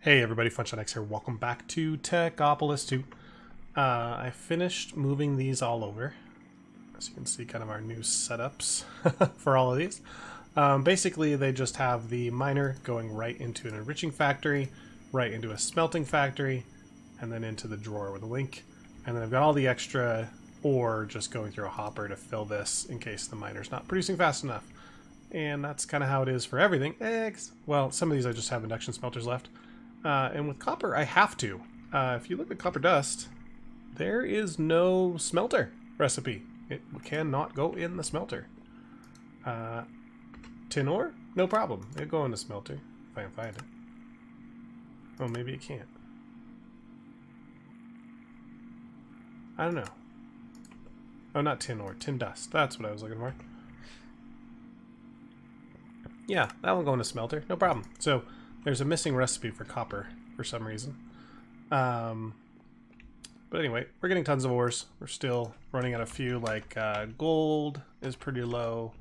Hey everybody, FunshineX here. Welcome back to Techopolis 2. I finished moving these all over. As you can see, kind of our new setups for all of these. Basically, they just have the miner going right into an enriching factory, right into a smelting factory, and then into the drawer with a link. And then I've got all the extra ore just going through a hopper to fill this in case the miner's not producing fast enough. And that's kind of how it is for everything. Well, some of these I just have induction smelters left. And with copper, I have to. If you look at copper dust, there is no smelter recipe. It cannot go in the smelter. Tin ore? No problem. It'll go in the smelter if I can find it. Oh, maybe it can't. I don't know. Oh, not tin ore. Tin dust. That's what I was looking for. Yeah, that will go in a smelter. No problem. So there's a missing recipe for copper for some reason. But anyway, we're getting tons of ores. We're still running out a few, like gold is pretty low.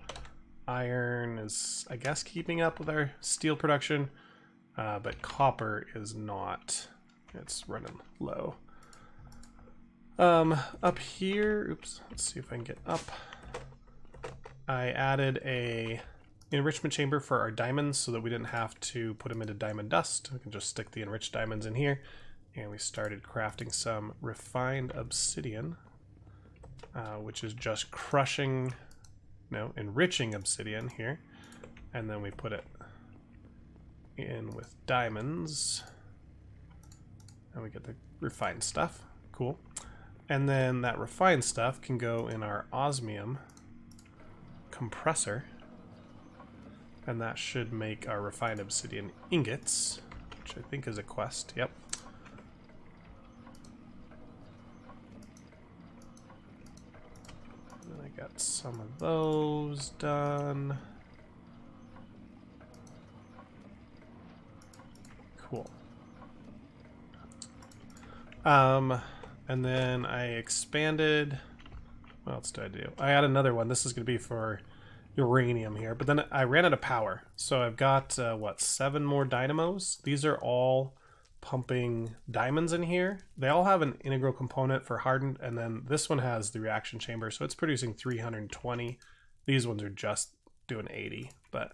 Iron is, I guess, keeping up with our steel production. But copper is not. It's running low. Up here, oops, let's see if I can get up. I added a enrichment chamber for our diamonds so that we didn't have to put them into diamond dust. We can just stick the enriched diamonds in here. And we started crafting some refined obsidian, which is just enriching obsidian here. And then we put it in with diamonds. And we get the refined stuff. Cool. And then that refined stuff can go in our osmium compressor. And that should make our refined obsidian ingots, which I think is a quest. Yep. And then I got some of those done. Cool. And then I expanded. What else did I do? I add another one. This is going to be for uranium here, but then I ran out of power, so I've got 7 more dynamos. These are all pumping diamonds in here. They all have an integral component for hardened, and then this one has the reaction chamber, so it's producing 320. These ones are just doing 80, but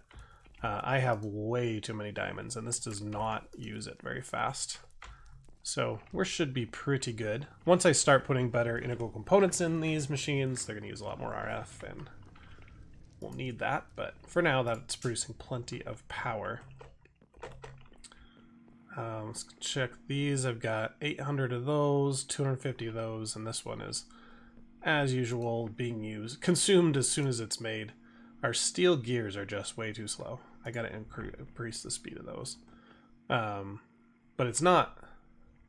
I have way too many diamonds, and this does not use it very fast. So we should be pretty good. Once I start putting better integral components in these machines, they're going to use a lot more RF, and we'll need that, but for now that's producing plenty of power. Let's check these. I've got 800 of those, 250 of those, and this one is, as usual, being consumed as soon as it's made. Our steel gears are just way too slow. I gotta increase the speed of those. But it's not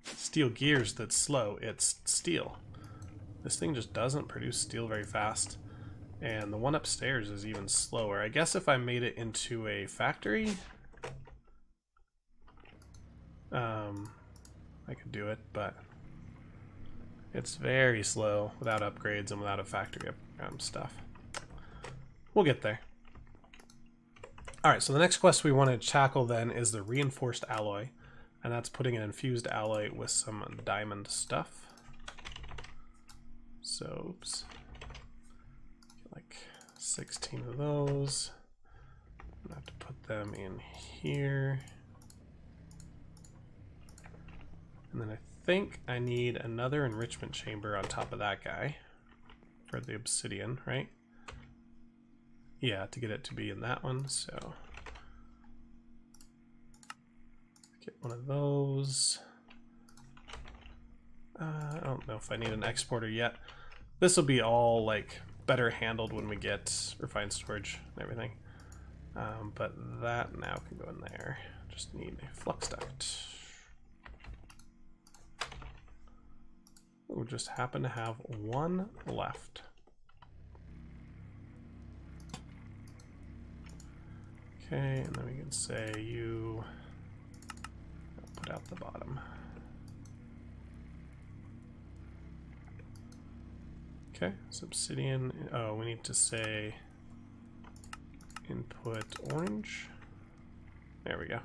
steel gears that's slow, it's steel. This thing just doesn't produce steel very fast. And the one upstairs is even slower. I guess if I made it into a factory, I could do it, but it's very slow without upgrades and without a factory stuff. We'll get there. Alright, so the next quest we want to tackle then is the reinforced alloy. And that's putting an infused alloy with some diamond stuff. So, oops. Like 16 of those. I'm gonna have to put them in here. And then I think I need another enrichment chamber on top of that guy for the obsidian, right? Yeah, to get it to be in that one, so get one of those. I don't know if I need an exporter yet. This will be all like better handled when we get refined storage and everything. But that now can go in there. Just need a flux duct. We just happen to have one left. Okay, and then we can say you put out the bottom. Okay, so obsidian. Oh, we need to say input orange. There we go.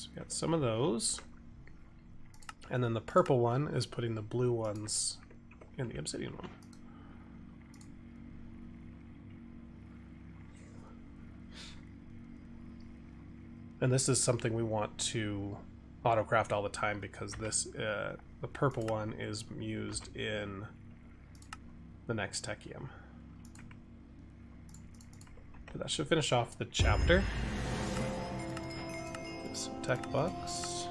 So we got some of those. And then the purple one is putting the blue ones in the obsidian one. And this is something we want to autocraft all the time because this, the purple one is used in the next Technium. But that should finish off the chapter. Get some tech bucks.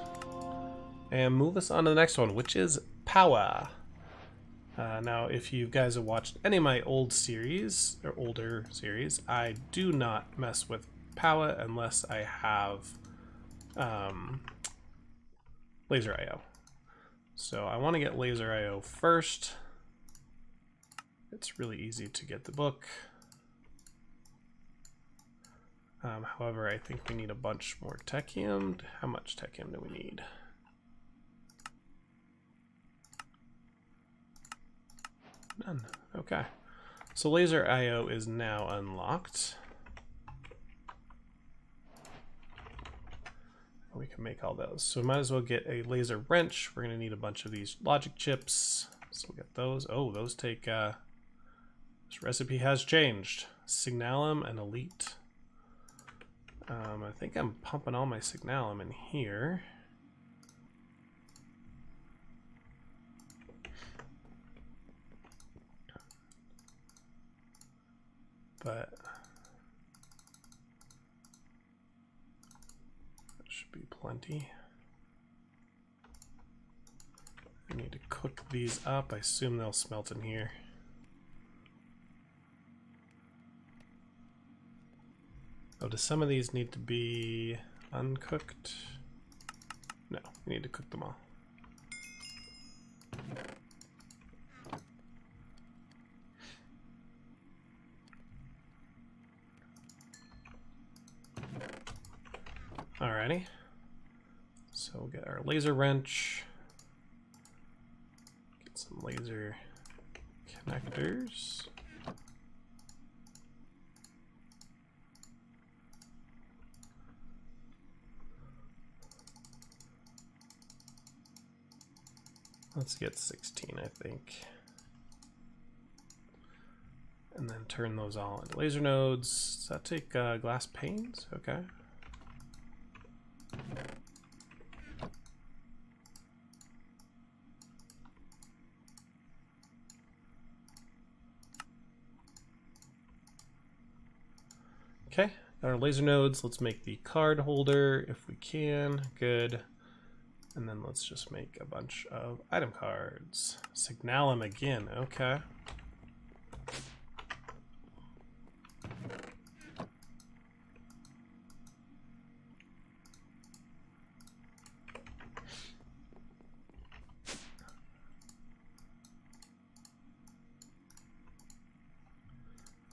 And move us on to the next one, which is Powah. Now, if you guys have watched any of my old series, or older series, I do not mess with Powah unless I have laser IO. So I want to get laser IO first. It's really easy to get the book. However, I think we need a bunch more Technium. How much Technium do we need? None. Okay. So laser IO is now unlocked. We can make all those. So we might as well get a laser wrench. We're going to need a bunch of these logic chips. So we'll get those. Oh, those take... this recipe has changed. Signalum and Elite. I think I'm pumping all my Signalum in here. But that should be plenty. I need to cook these up. I assume they'll smelt in here. Oh, do some of these need to be uncooked? No, we need to cook them all. Alrighty. So we'll get our laser wrench. Get some laser connectors. Let's get 16, I think. And then turn those all into laser nodes. Does that take glass panes? Okay. Okay, got our laser nodes. Let's make the card holder if we can. Good. And then let's just make a bunch of item cards. Signalum again, okay.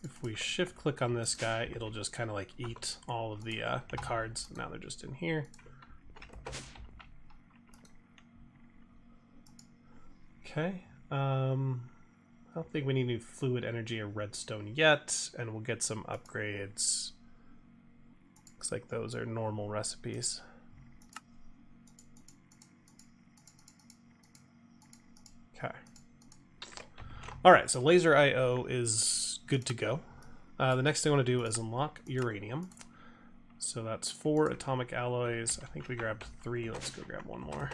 If we shift click on this guy, it'll just kind of like eat all of the cards. Now they're just in here. Okay, I don't think we need any fluid energy or redstone yet, and we'll get some upgrades. Looks like those are normal recipes. Okay. All right, so laser IO is good to go. The next thing I want to do is unlock uranium. So that's 4 atomic alloys. I think we grabbed 3. Let's go grab one more.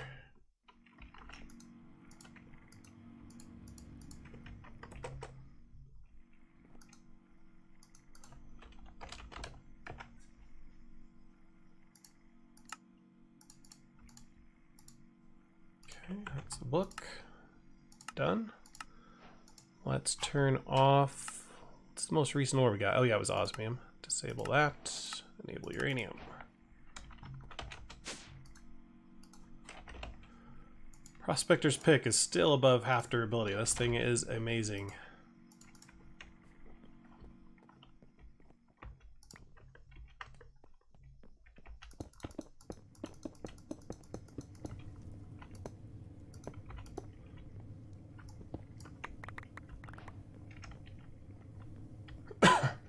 Okay, that's the book. Done. Let's turn off. What's the most recent ore we got? Oh yeah, it was osmium. Disable that. Enable uranium. Prospector's Pick is still above half durability. This thing is amazing.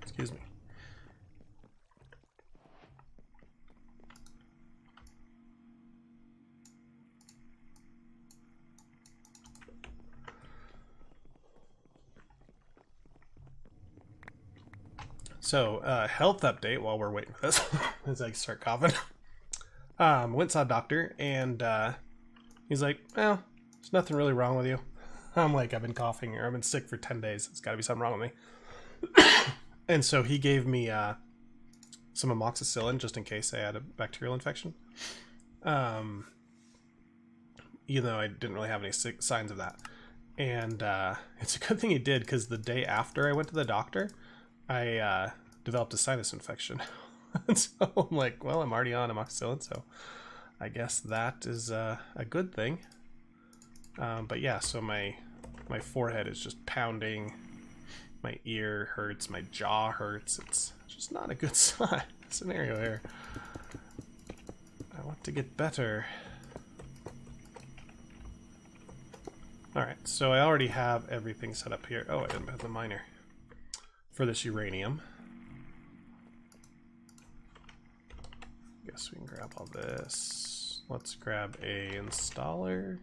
Excuse me. So, health update while we're waiting for this, as I start coughing. Went saw a doctor, and he's like, well, there's nothing really wrong with you. I'm like, I've been coughing, or I've been sick for 10 days. It's got to be something wrong with me. And so he gave me some amoxicillin just in case I had a bacterial infection. Even though I didn't really have any signs of that. And it's a good thing he did, because the day after I went to the doctor, I developed a sinus infection. And so I'm like, well, I'm already on amoxicillin, so I guess that is a good thing. But yeah, so my forehead is just pounding, my ear hurts, my jaw hurts. It's just not a good scenario here. I want to get better. Alright, so I already have everything set up here. Oh, I didn't have the miner for this uranium. Guess we can grab all this. Let's grab a installer.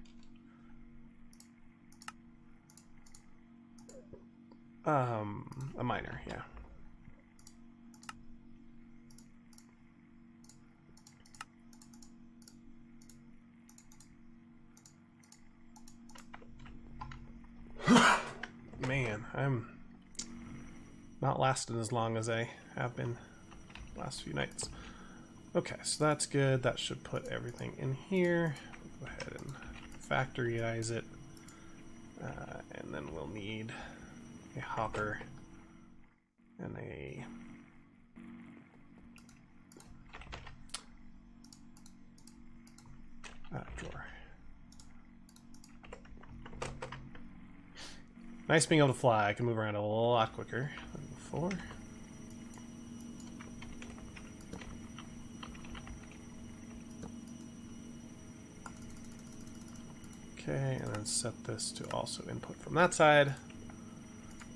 A miner, yeah. Man, I'm not lasting as long as I have been the last few nights. Okay, so that's good. That should put everything in here. We'll go ahead and factoryize it. And then we'll need a hopper and a drawer. Nice being able to fly. I can move around a lot quicker than before. Okay, and then set this to also input from that side,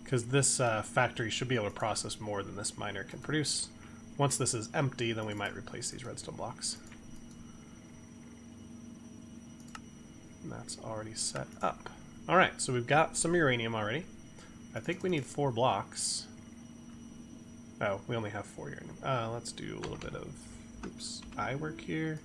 because this factory should be able to process more than this miner can produce. Once this is empty, then we might replace these redstone blocks. And that's already set up. Alright, so we've got some uranium already. I think we need 4 blocks. Oh, we only have 4 uranium. Let's do a little bit of eye work here.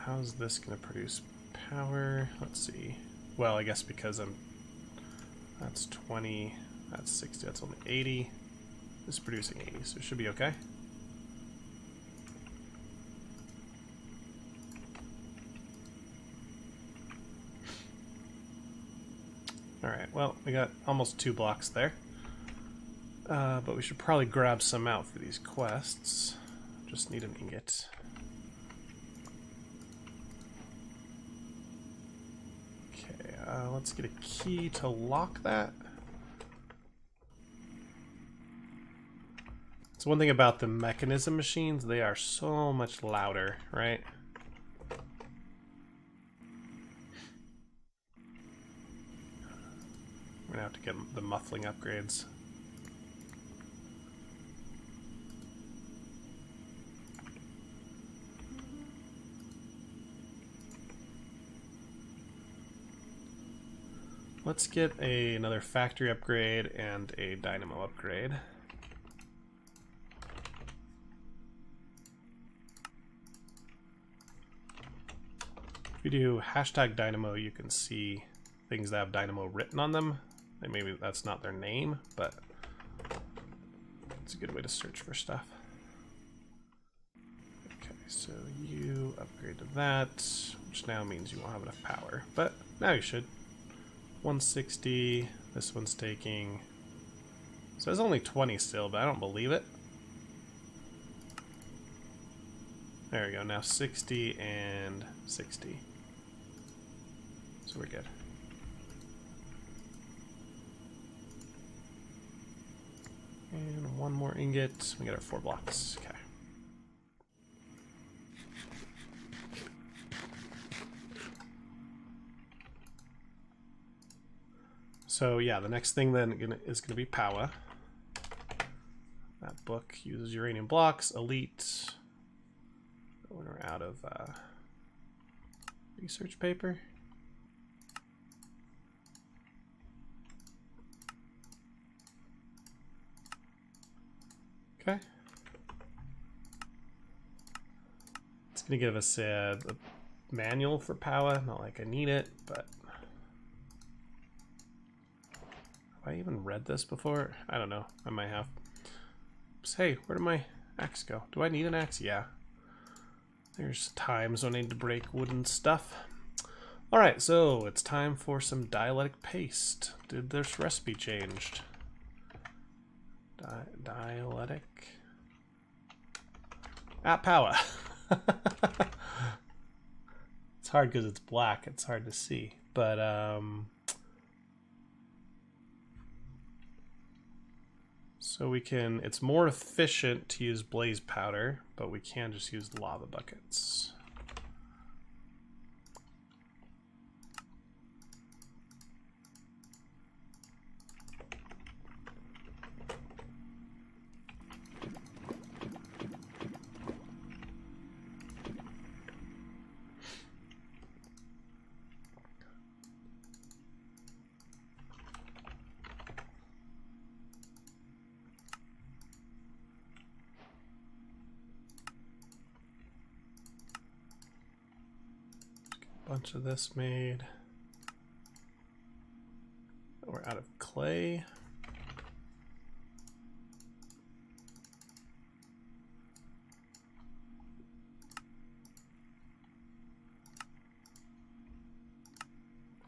How's this going to produce power? Let's see. Well, I guess because that's 20, that's 60, that's only 80. It's producing 80, so it should be okay. Alright, well, we got almost 2 blocks there. But we should probably grab some out for these quests. Just need an ingot. Okay, let's get a key to lock that. So one thing about the mechanism machines, they are so much louder, right? We're gonna have to get the muffling upgrades. Let's get another factory upgrade and a dynamo upgrade. If you do hashtag dynamo, you can see things that have dynamo written on them. And maybe that's not their name, but it's a good way to search for stuff. Okay, so you upgrade to that, which now means you won't have enough power, but now you should. 160, this one's taking, so it's only 20 still, but I don't believe it. There we go, now 60 and 60. So we're good. And one more ingot, we got our 4 blocks, okay. So yeah, the next thing then is going to be Powah. That book uses uranium blocks, elite. When we're out of research paper. Okay. It's going to give us a manual for Powah. Not like I need it, but... Have I even read this before? I don't know. I might have. Oops, hey, where did my axe go? Do I need an axe? Yeah. There's times when I need to break wooden stuff. Alright, so it's time for some dielectric paste. Did this recipe changed? Dielectric. Powah. It's hard because it's black. It's hard to see. But, so we can, it's more efficient to use blaze powder, but we can just use lava buckets. Bunch of this made. We're out of clay.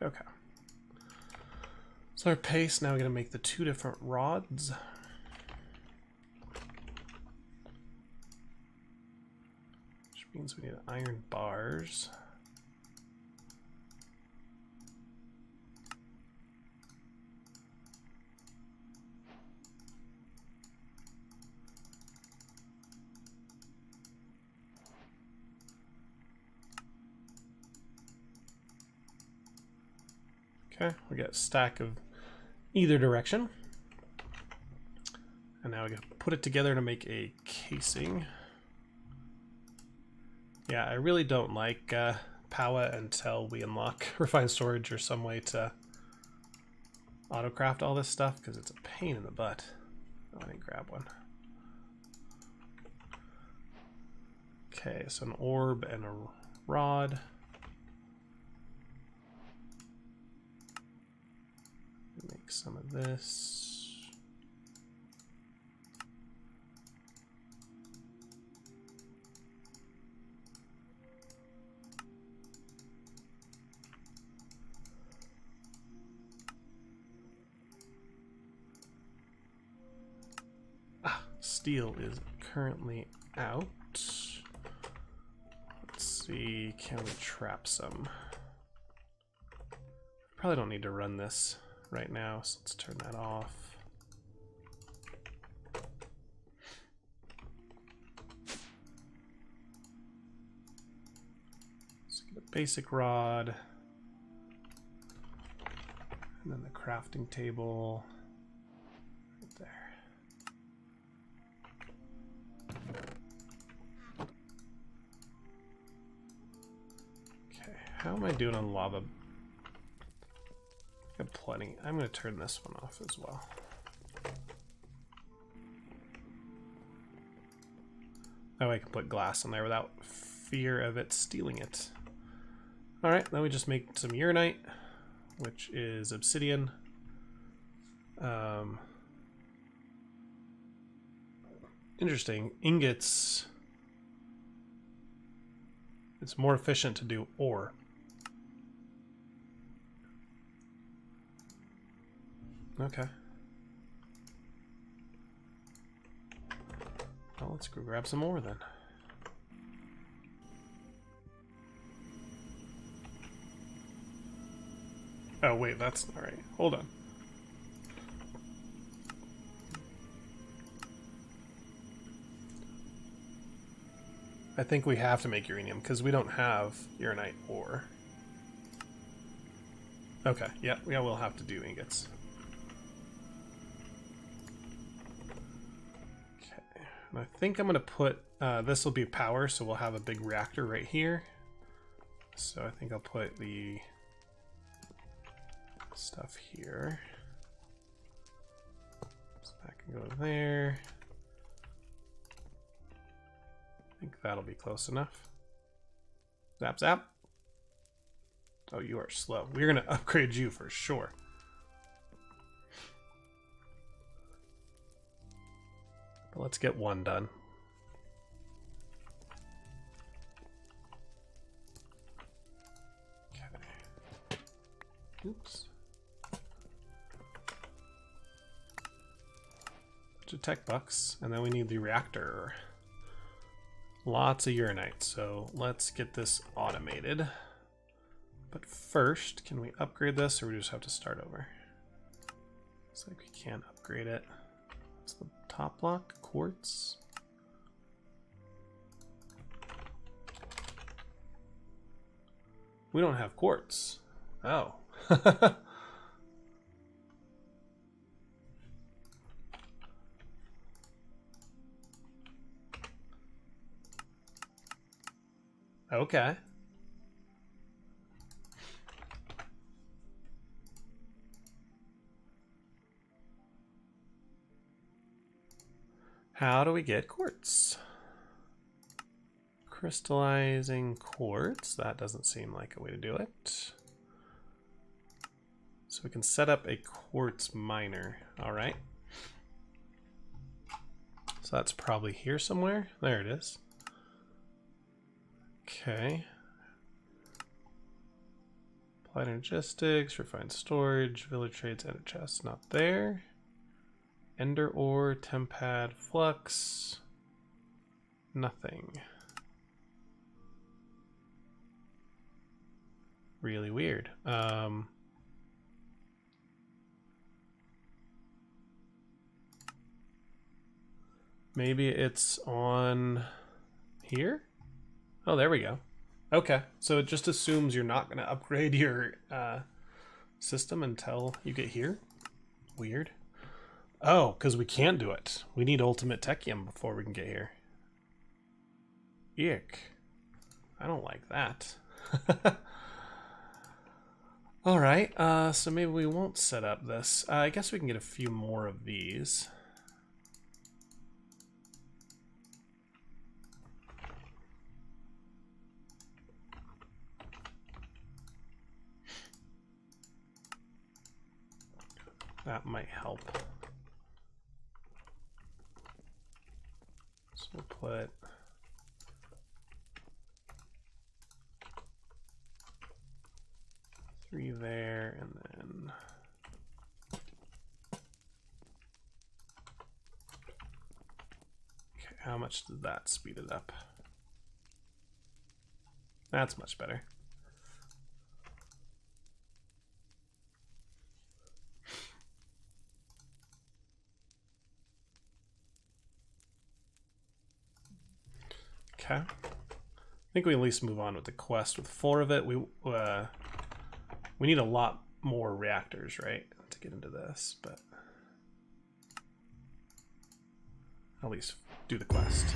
Okay. So our paste, now we're going to make the 2 different rods. Which means we need iron bars. Okay, we got a stack of either direction. And now we gotta put it together to make a casing. Yeah, I really don't like Powah until we unlock refined storage or some way to autocraft all this stuff, because it's a pain in the butt. Oh, I didn't grab one. Okay, so an orb and a rod. Make some of this. Steel is currently out. Let's see, can we trap some? Probably don't need to run this right now, so let's turn that off. Let's get a basic rod, and then the crafting table right there. Okay, how am I doing on lava? I have plenty. I'm going to turn this one off as well. That way I can put glass in there without fear of it stealing it. Alright, then we just make some uranite, which is obsidian. Interesting. Ingots. It's more efficient to do ore. Okay. Well, let's go grab some more then. Oh, wait, that's all right. Hold on. I think we have to make uranium because we don't have uranite ore. Okay, yeah, we'll have to do ingots. Okay, and I think I'm going to put, this will be power, so we'll have a big reactor right here. So I think I'll put the stuff here. So that can go there. think that'll be close enough. Zap, zap. Oh, you are slow. We're going to upgrade you for sure. But let's get one done. Okay. Oops. Bunch of tech bucks, and then we need the reactor. Lots of uranite, so let's get this automated. But first, can we upgrade this, or we just have to start over? Looks like we can't upgrade it. What's the top block? Quartz? We don't have quartz. Oh. Okay. How do we get quartz? Crystallizing quartz. That doesn't seem like a way to do it. So we can set up a quartz miner. All right. So that's probably here somewhere. There it is. Okay. Applied logistics, refined storage, village trades, edit chests. Not there. Ender ore, tempad, flux. Nothing. Really weird. Maybe it's on here? Oh, there we go. Okay, so it just assumes you're not going to upgrade your system until you get here. Weird. Oh, because we can't do it. We need ultimate Technium before we can get here. Ick. I don't like that. All right, so maybe we won't set up this. I guess we can get a few more of these. That might help. So we'll put three there, and then okay, how much did that speed it up? That's much better. Okay. I think we at least move on with the quest with 4 of it. We need a lot more reactors, right, to get into this, but at least do the quest.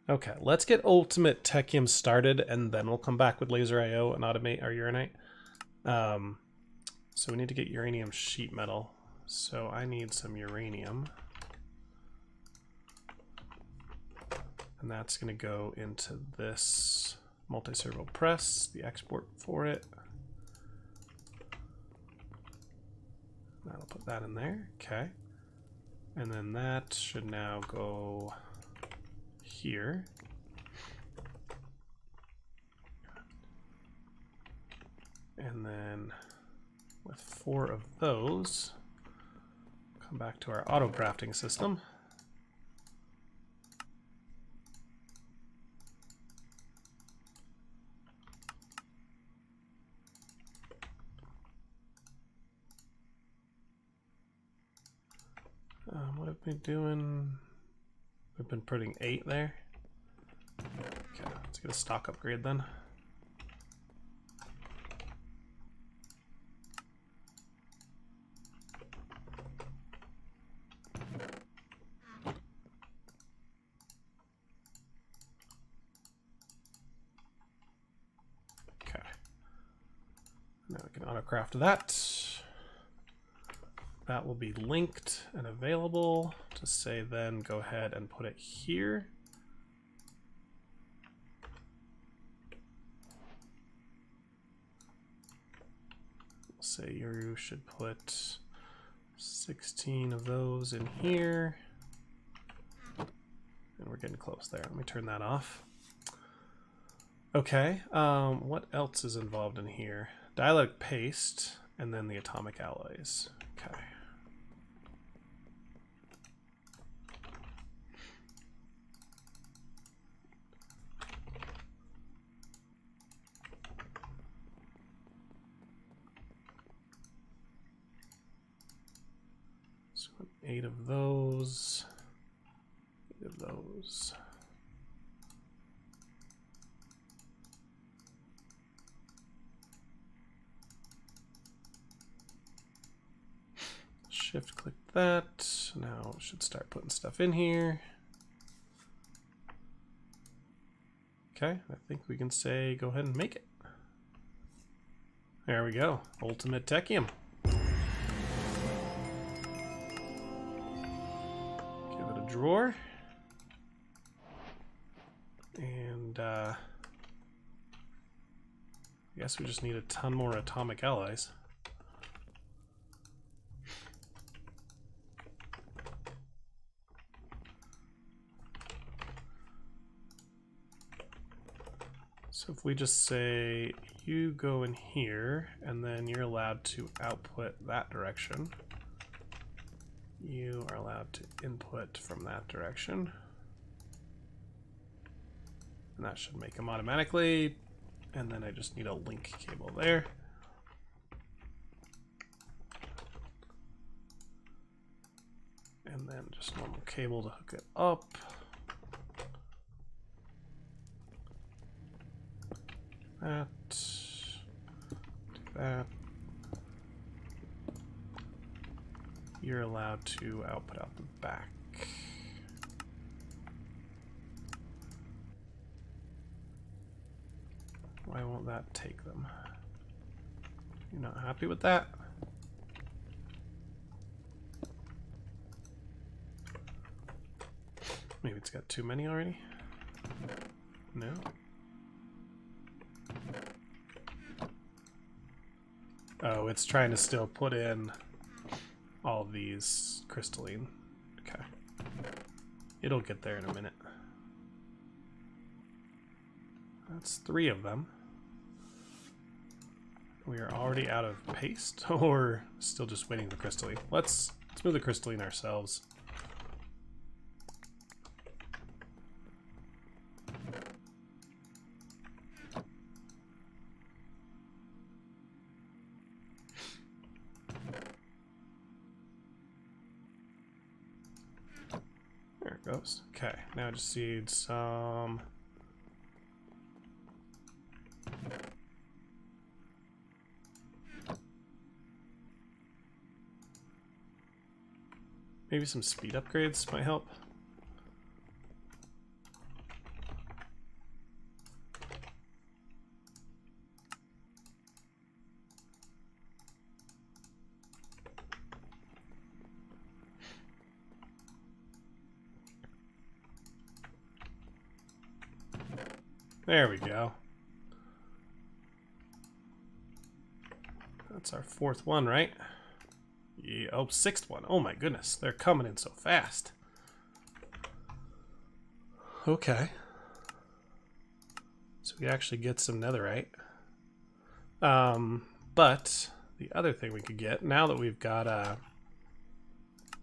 Okay, let's get Ultimate Technium started, and then we'll come back with Laser IO and automate our uranite. So we need to get uranium sheet metal. So I need some uranium. And that's going to go into this multi-servo press, the export for it. That'll put that in there. Okay. And then that should now go here. And then with 4 of those, come back to our auto crafting system. What have we been doing? We've been putting 8 there. Okay, let's get a stock upgrade then. Now we can auto-craft that. That will be linked and available to say then go ahead and put it here. Say you should put 16 of those in here. And we're getting close there. Let me turn that off. Okay, what else is involved in here? Dielectric paste, and then the atomic alloys. Okay. So 8 of those. 8 of those. Shift click that. Now it should start putting stuff in here. Okay, I think we can say go ahead and make it. There we go. Ultimate Technium. Give it a drawer. And I guess we just need a ton more atomic alloys. So if we just say you go in here and then you're allowed to output that direction, you are allowed to input from that direction, and that should make them automatically. And then I just need a link cable there. And then just normal cable to hook it up. That, do that. You're allowed to output out the back. Why won't that take them? You're not happy with that? Maybe it's got too many already? No? Oh, it's trying to still put in all of these crystalline. Okay. It'll get there in a minute. That's 3 of them. We are already out of paste, or still just waiting for crystalline. Let's move the crystalline ourselves. There it goes. Okay, now I just need some. Maybe some speed upgrades might help. There we go. That's our 4th one, right? Yeah, oh, 6th one. Oh my goodness, they're coming in so fast. Okay. So we actually get some netherite. But the other thing we could get, now that we've got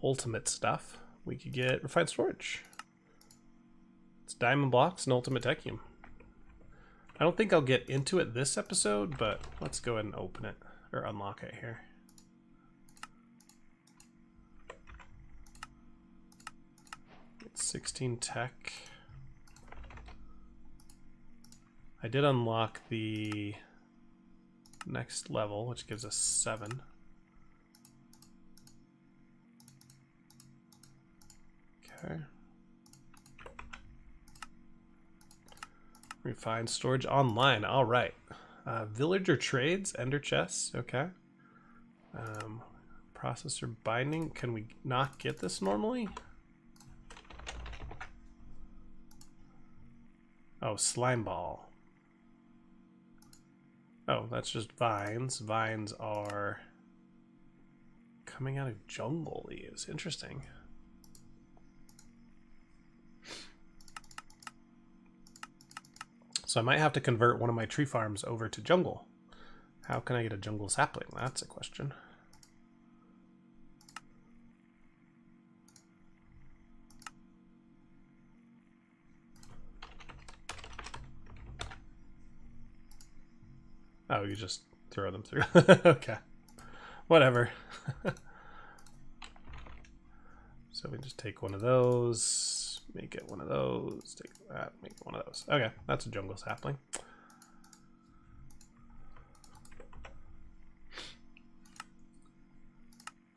ultimate stuff, we could get refined storage. It's diamond blocks and ultimate technium. I don't think I'll get into it this episode, but let's go ahead and open it, or unlock it here. It's 16 tech. I did unlock the next level, which gives us 7. Okay. Refined storage online. All right. Villager trades, ender chests, okay. Processor binding, can we not get this normally? Oh, slime ball. Oh, that's just vines. Vines are coming out of jungle leaves. Interesting. So I might have to convert one of my tree farms over to jungle. How can I get a jungle sapling? That's a question. Oh, you just throw them through. Okay. Whatever. So we just take one of those, make it one of those, take that, make it one of those. Okay, that's a jungle sapling.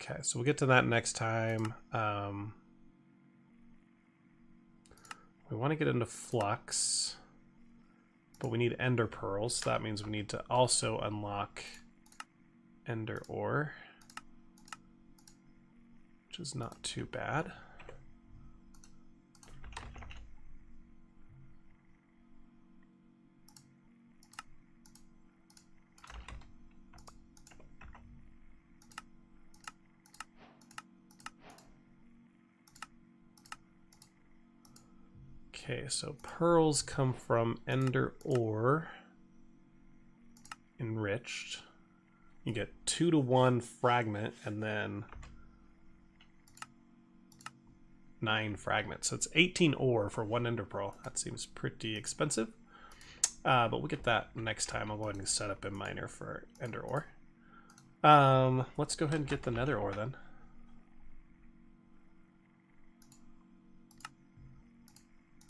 Okay, so we'll get to that next time. We want to get into flux, but we need ender pearls, so that means we need to also unlock ender ore, which is not too bad. Okay, so pearls come from ender ore enriched. You get 2-to-1 fragment and then 9 fragments. So it's 18 ore for 1 ender pearl. That seems pretty expensive. But we'll get that next time. I'll go ahead and set up a miner for ender ore. Let's go ahead and get the nether ore then.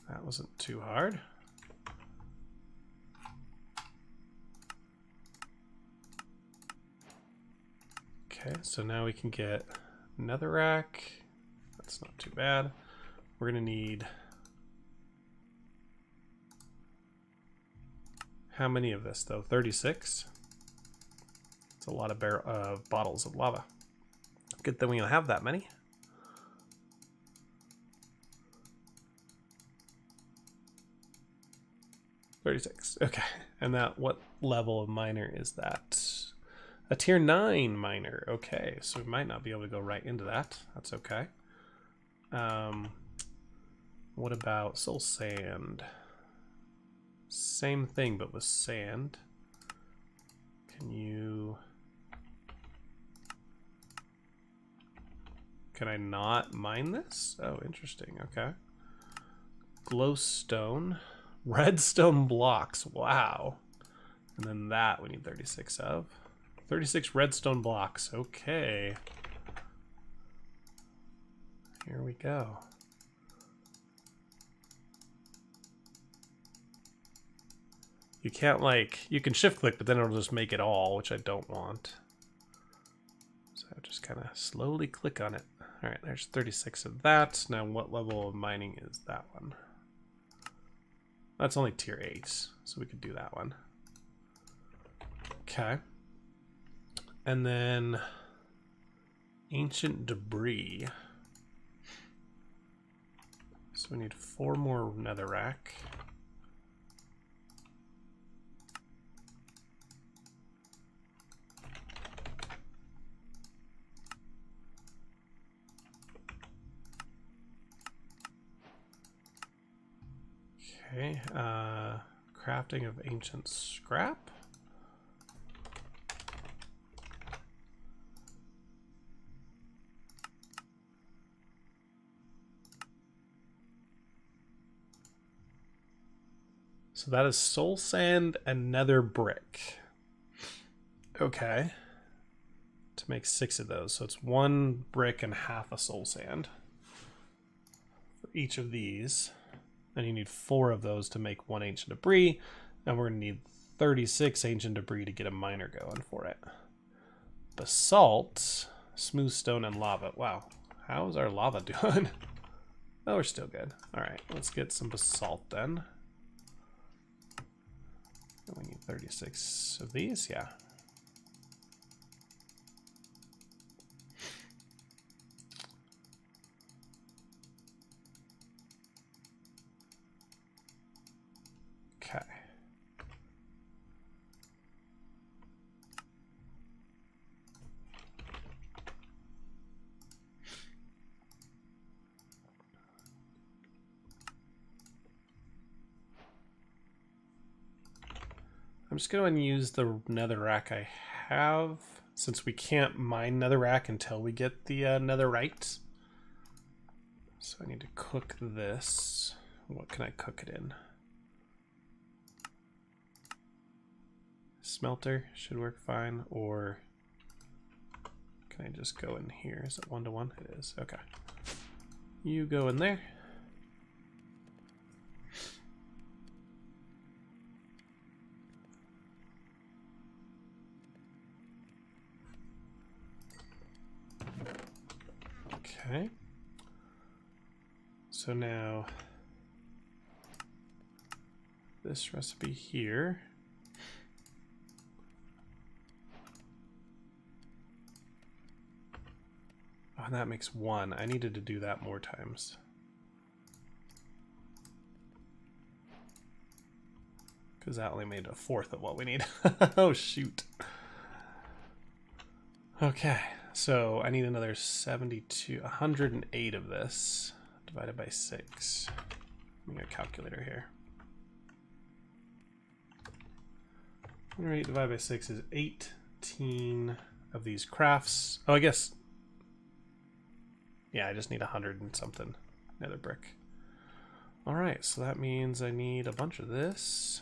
That wasn't too hard. Okay, so now we can get netherrack. That's not too bad. We're gonna need how many of this though? 36. It's a lot of bottles of lava. Good thing we don't have that many. $36. Okay, and that what level of miner is that? A tier 9 miner. Okay, so we might not be able to go right into that. That's okay. What about soul sand? Same thing, but with sand. Can I not mine this? Oh, interesting. Okay. Glowstone. Redstone blocks. Wow. And then that we need 36 of. 36 redstone blocks. Okay. Here we go. You can't you can shift click, but then it'll just make it all, which I don't want. So just kind of slowly click on it. All right, there's 36 of that. Now what level of mining is that one? That's only tier 8, so we could do that one. Okay. And then ancient debris. So we need 4 more netherrack. Okay, crafting of ancient scrap. So that is soul sand and nether brick. Okay. To make 6 of those. So it's 1 brick and half a soul sand for each of these. And you need 4 of those to make 1 ancient debris. And we're going to need 36 ancient debris to get a miner going for it. Basalt, smooth stone, and lava. Wow. How's our lava doing? Oh, we're still good. Alright, let's get some basalt then. We need 36 of these, yeah. Okay. I'm just going to use the netherrack I have, since we can't mine netherrack until we get the netherite. So I need to cook this. What can I cook it in? Smelter should work fine, or can I just go in here? Is it 1-to-1? It is. Okay. You go in there. Okay. So now this recipe here. Oh, and that makes 1. I needed to do that more times. Because that only made 1/4 of what we need. Oh, shoot. Okay, so I need another 72, 108 of this divided by 6. Let me get a calculator here. 108 divided by 6 is 18 of these crafts. Oh, I guess. Yeah, I just need 100 and something nether brick. All right, so that means I need a bunch of this.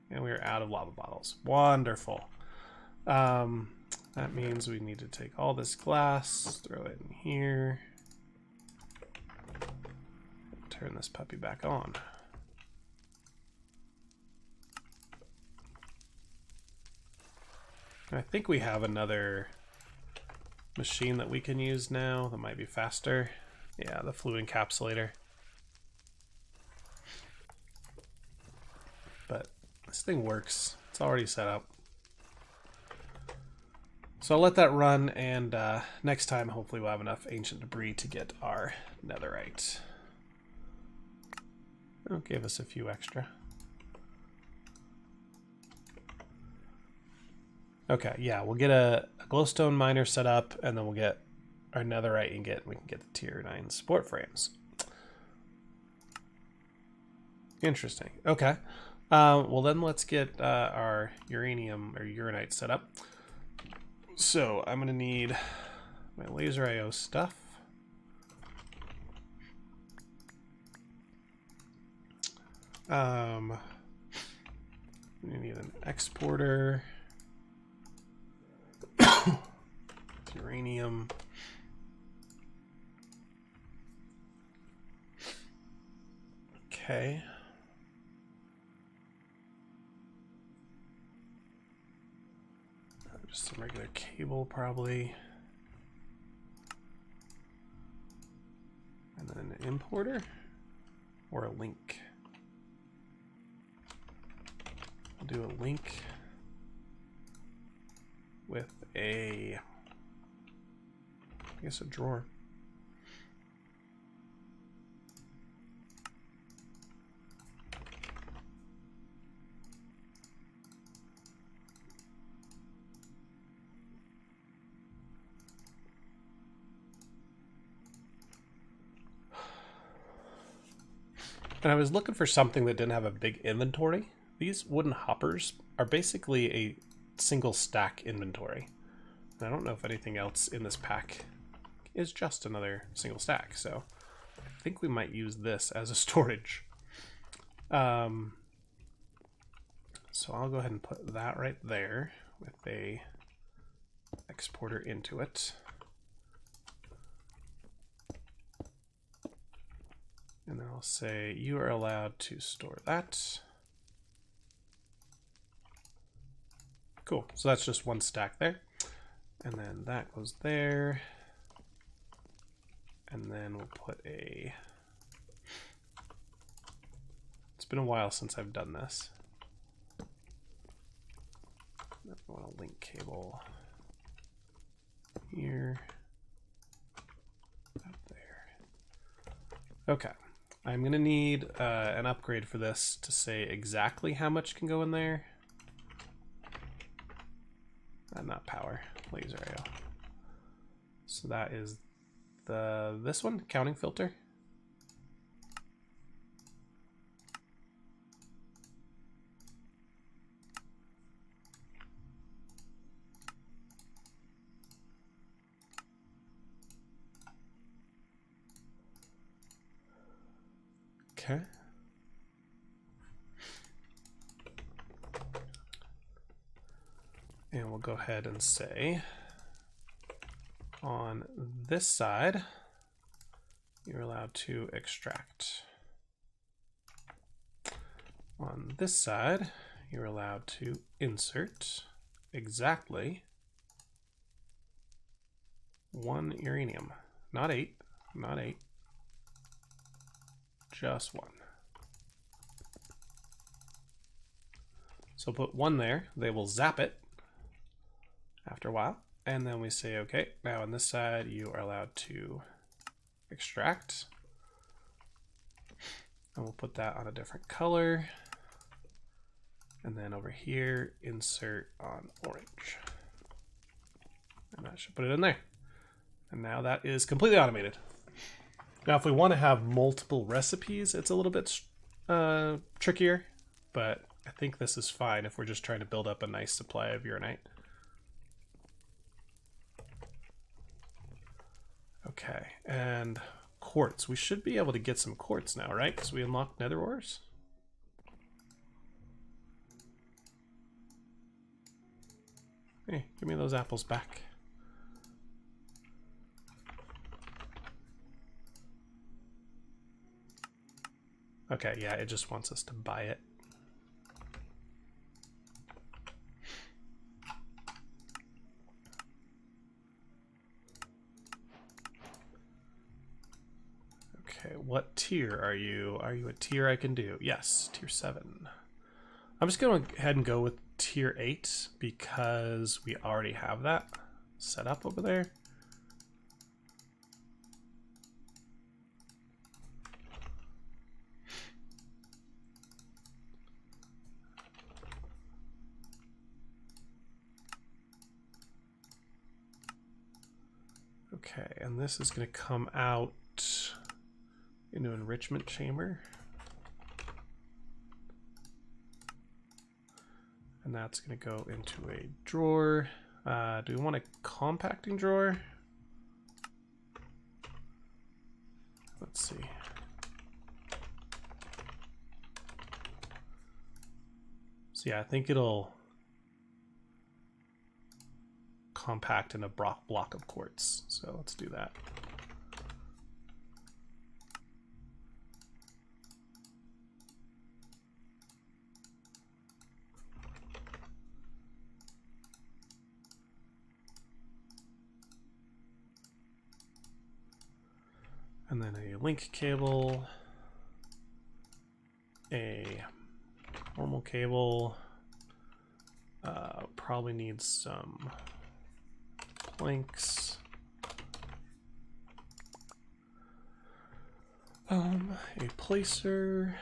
And we're out of lava bottles. Wonderful. That means we need to take all this glass, throw it in here, and turn this puppy back on. I think we have another machine that we can use now that might be faster. Yeah, the fluid encapsulator. But this thing works. It's already set up. So I'll let that run, and next time hopefully we'll have enough ancient debris to get our netherite. It'll give us a few extra. Okay, yeah, we'll get a glowstone miner set up, and then we'll get our netherite ingot, and we can get the tier 9 support frames. Interesting. Okay. Well, then let's get our uranium or uranite set up. So I'm going to need my laser IO stuff. We need an exporter. Uranium. Okay. Just some regular cable, probably. And then an importer or a link. I'll do a link with a, I guess, a drawer. And I was looking for something that didn't have a big inventory. These wooden hoppers are basically a single stack inventory. And I don't know if anything else in this pack is just another single stack. So I think we might use this as a storage. So I'll go ahead and put that right there with a exporter into it. And then I'll say you are allowed to store that. Cool, so that's just one stack there. And then that goes there. And then we'll put a, it's been a while since I've done this. I want a link cable here, up there. Okay, I'm gonna need an upgrade for this to say exactly how much can go in there. Not power, laser AO. So that is this one, counting filter. Okay. And we'll go ahead and say on this side, you're allowed to extract. On this side, you're allowed to insert exactly 1 uranium. Not 8, not 8. Just 1. So put 1 there, they will zap it after a while. And then we say, okay, now on this side, you are allowed to extract. And we'll put that on a different color. And then over here, insert on orange. And that should put it in there. And now that is completely automated. Now, if we want to have multiple recipes, it's a little bit trickier, but I think this is fine if we're just trying to build up a nice supply of uranite. Okay, and quartz. We should be able to get some quartz now, right? Because we unlocked nether ores. Hey, give me those apples back. Okay, yeah, it just wants us to buy it. Okay, what tier are you? Are you a tier I can do? Yes, tier 7. I'm just going to go ahead and go with tier 8 because we already have that set up over there. Okay, and this is going to come out into enrichment chamber. And that's going to go into a drawer. Do we want a compacting drawer? Let's see. So yeah, I think it'll compact in a block of quartz. So let's do that. And then a link cable, a normal cable, probably needs some planks, a placer,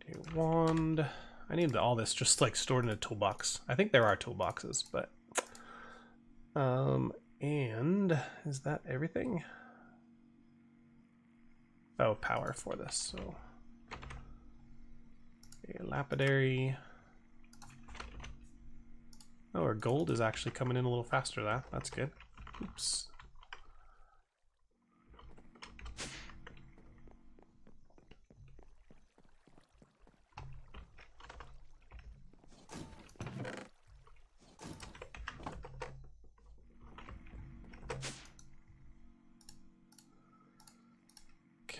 a wand. I need all this just like stored in a toolbox. I think there are toolboxes, but and is that everything? Oh, power for this. So a lapidary. Oh, our gold is actually coming in a little faster. That's good. Oops.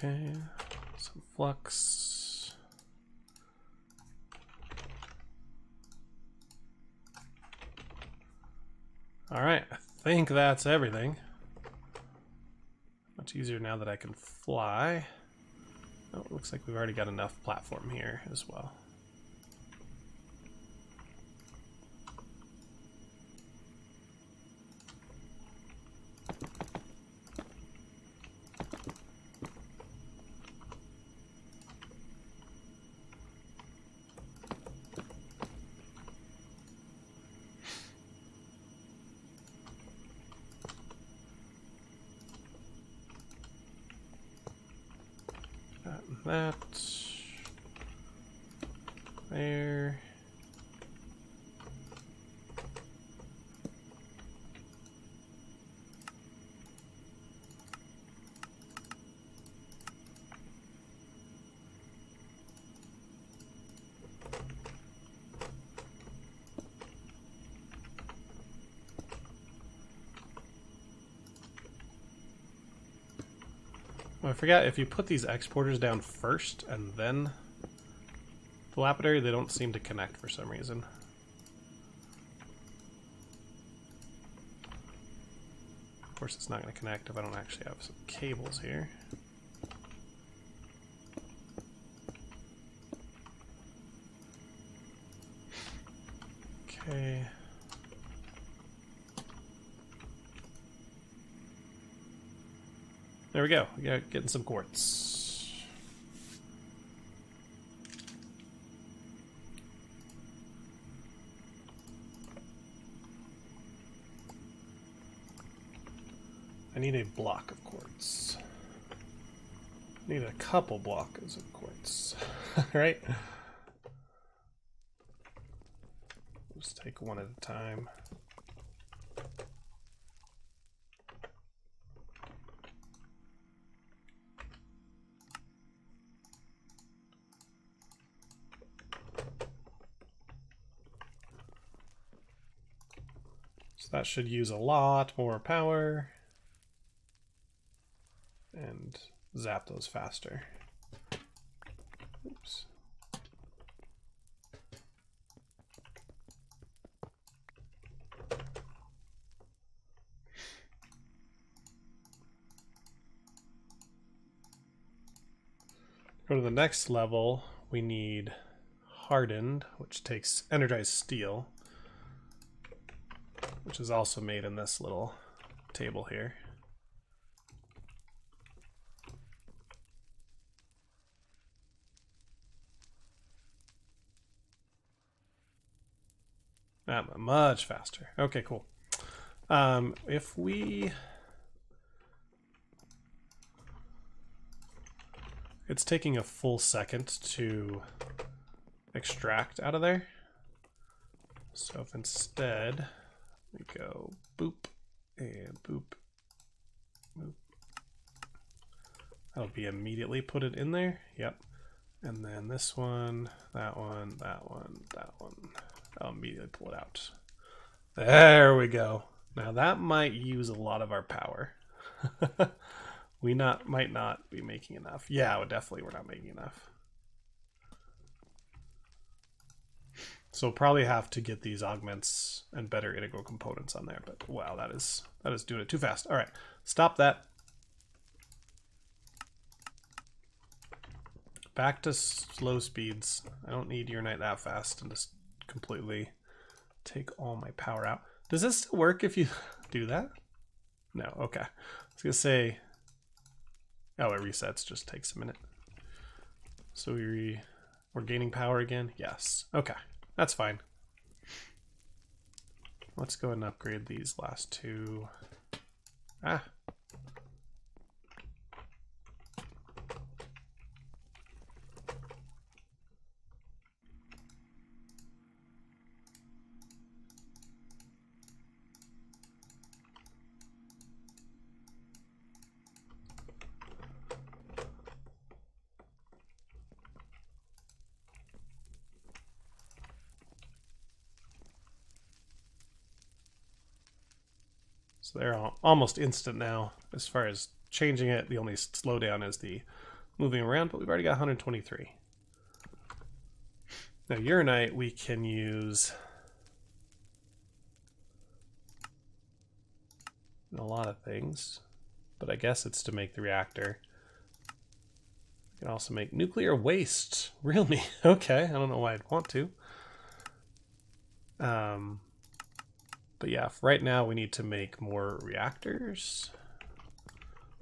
Okay, some flux. All right, I think that's everything. Much easier now that I can fly. Oh, it looks like we've already got enough platform here as well. that. There. I forgot, if you put these exporters down first and then the lapidary, they don't seem to connect for some reason. Of course it's not going to connect if I don't actually have some cables here. Okay. There we go. We got getting some quartz. I need a block of quartz. I need a couple blocks of quartz. Right? Just take one at a time. That should use a lot more power and zap those faster. Oops. Go to the next level, we need hardened, which takes energized steel, which is also made in this little table here. Much faster. Okay, cool. If we... It's taking a full second to extract out of there. So if instead we go boop and boop, boop, that'll be immediately put it in there. Yep. And then this one, that one, that one, that one. I'll immediately pull it out. There we go. Now that might use a lot of our power. We might not be making enough. Yeah, definitely we're not making enough. So we'll probably have to get these augments and better integral components on there. But wow, that is doing it too fast. All right, stop that. Back to slow speeds. I don't need Uranite that fast and just completely take all my power out. Does this still work if you do that? No, okay. I was gonna say, oh, it resets, just takes a minute. So we're gaining power again? Yes. Okay, that's fine. Let's go ahead and upgrade these last two. Ah. So they're almost instant now. As far as changing it, the only slowdown is the moving around, but we've already got 123. Now Uranite we can use in a lot of things, but I guess it's to make the reactor. We can also make nuclear waste. Really? Okay, I don't know why I'd want to. But yeah, right now we need to make more reactors.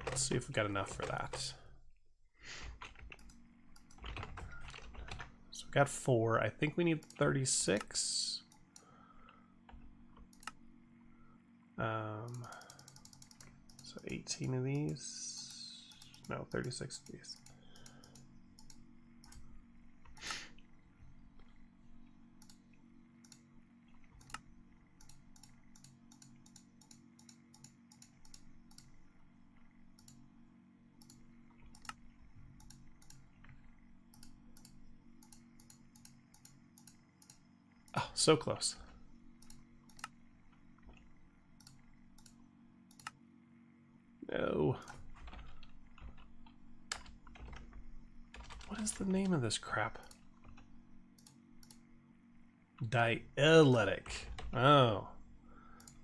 Let's see if we've got enough for that. So we got 4. I think we need 36. So 18 of these. No, 36 of these. Oh, so close. No. What is the name of this crap? Dielectric. Oh.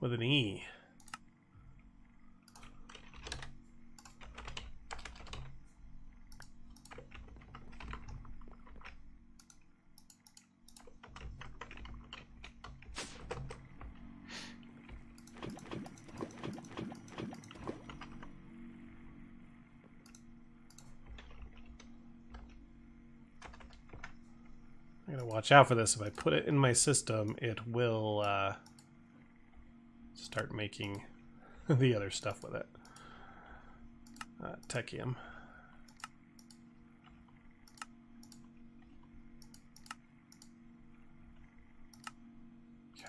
With an E. I'm gonna watch out for this. If I put it in my system, it will start making the other stuff with it. Technium. Okay.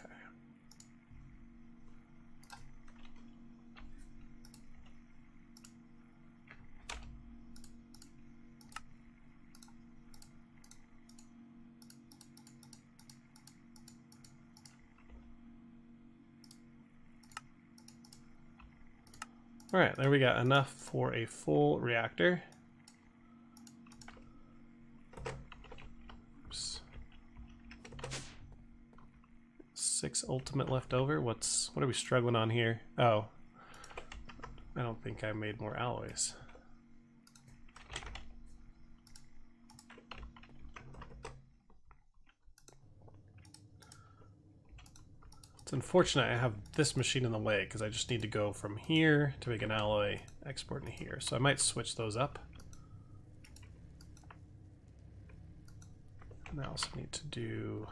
All right, there we got enough for a full reactor. Oops. 6 ultimate left over. What are we struggling on here? Oh, I don't think I made more alloys. It's unfortunate I have this machine in the way because I just need to go from here to make an alloy, export into here. So I might switch those up. And I also need to do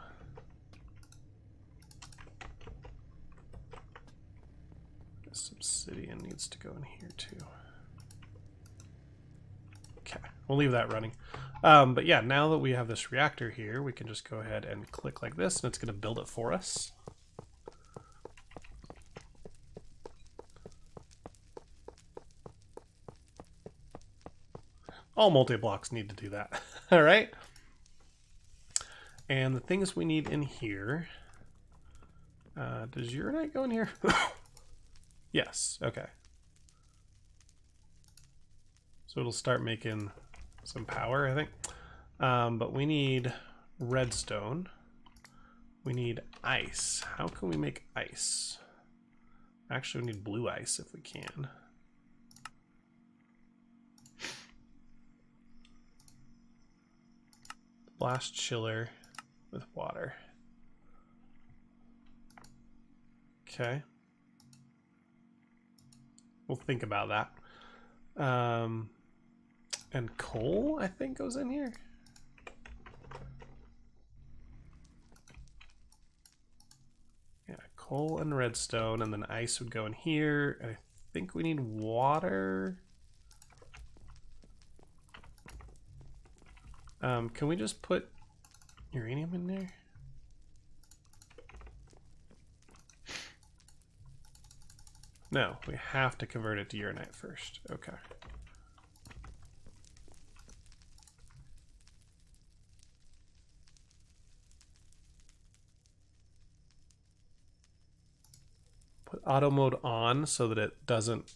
this obsidian needs to go in here too. Okay, we'll leave that running. But yeah, now that we have this reactor here, we can just go ahead and click like this and it's going to build it for us. All multi-blocks need to do that. All right. And the things we need in here. Does uranite go in here? Yes. Okay. So it'll start making some power, I think. But we need redstone. We need ice. How can we make ice? Actually, we need blue ice if we can. Blast chiller with water. Okay. We'll think about that. And coal, I think, goes in here. Yeah, coal and redstone, and then ice would go in here. And I think we need water. Can we just put uranium in there? No, we have to convert it to uranite first. Okay. Put auto mode on so that it doesn't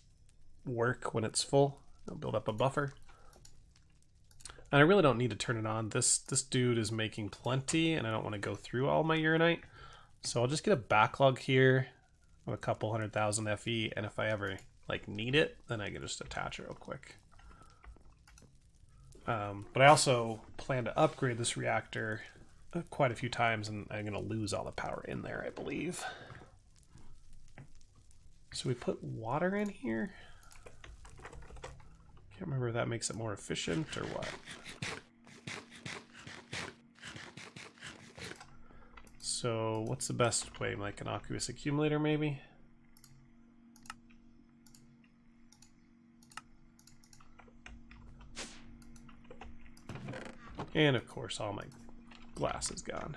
work when it's full. It'll build up a buffer. And I really don't need to turn it on. This dude is making plenty, and I don't want to go through all my uranite. So I'll just get a backlog here of a couple 100,000 FE, and if I ever need it, then I can just attach it real quick. But I also plan to upgrade this reactor quite a few times, and I'm going to lose all the power in there, I believe. So we put water in here. Can't remember if that makes it more efficient or what. So what's the best way? Like an aqueous accumulator, maybe? And of course, all my glass is gone.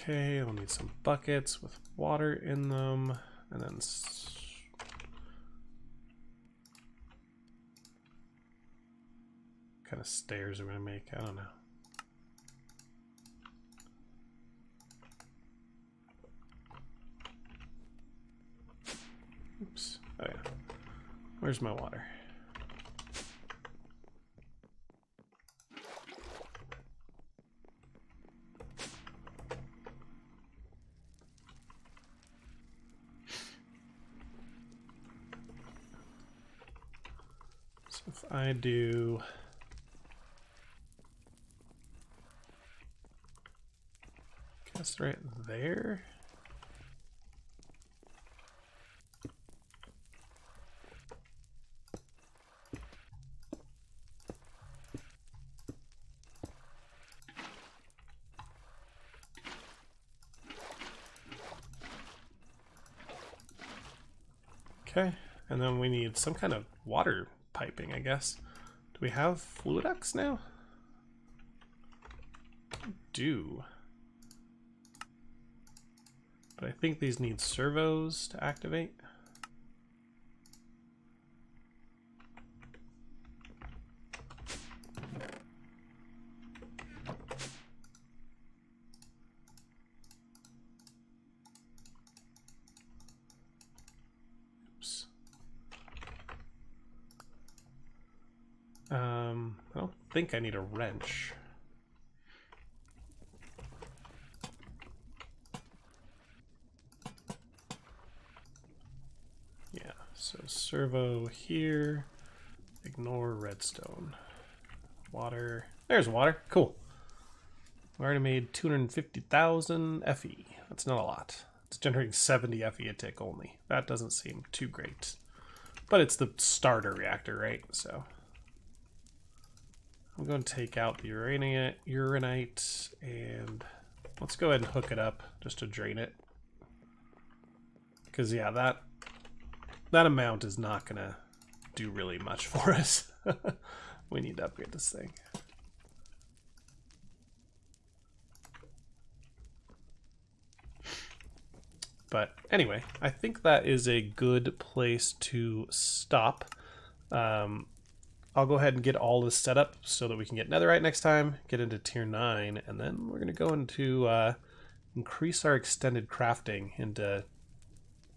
Okay, we'll need some buckets with water in them, and then kind of stairs are we gonna make? I don't know. Oops. Oh yeah. Where's my water? So if I do guess right there. Okay, and then we need some kind of water piping, I guess. Do we have fluidex now? We do. But I think these need servos to activate. I don't think I need a wrench. Yeah, so servo here, ignore redstone. Water, there's water, cool. We already made 250,000 FE. That's not a lot. It's generating 70 FE a tick only. That doesn't seem too great. But it's the starter reactor, right? So I'm going to take out the uranite and let's go ahead and hook it up just to drain it. Because yeah, that amount is not gonna do really much for us. We need to upgrade this thing. But anyway, I think that is a good place to stop. I'll go ahead and get all this set up so that we can get netherite next time, get into tier 9, and then we're going to go into increase our extended crafting into,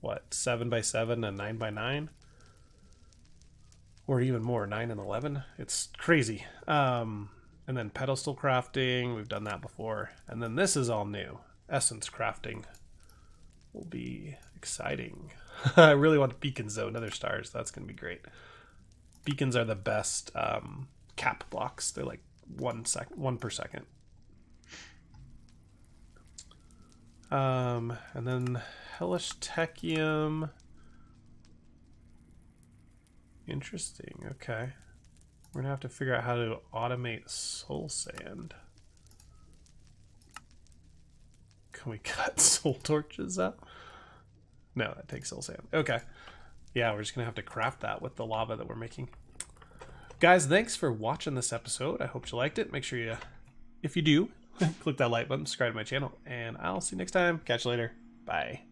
what, 7x7 and 9x9? Or even more, 9 and 11? It's crazy. And then pedestal crafting, we've done that before. And then this is all new. Essence crafting will be exciting. I really want beacons though, nether stars. That's going to be great. Beacons are the best cap blocks. They're like 1 per second. And then hellish Technium. Interesting. Okay. We're gonna have to figure out how to automate soul sand. Can we cut soul torches up? No, that takes soul sand. Okay. Yeah, we're just gonna have to craft that with the lava that we're making. Guys, thanks for watching this episode. I hope you liked it. Make sure you, if you do, click that like button, subscribe to my channel, and I'll see you next time. Catch you later. Bye.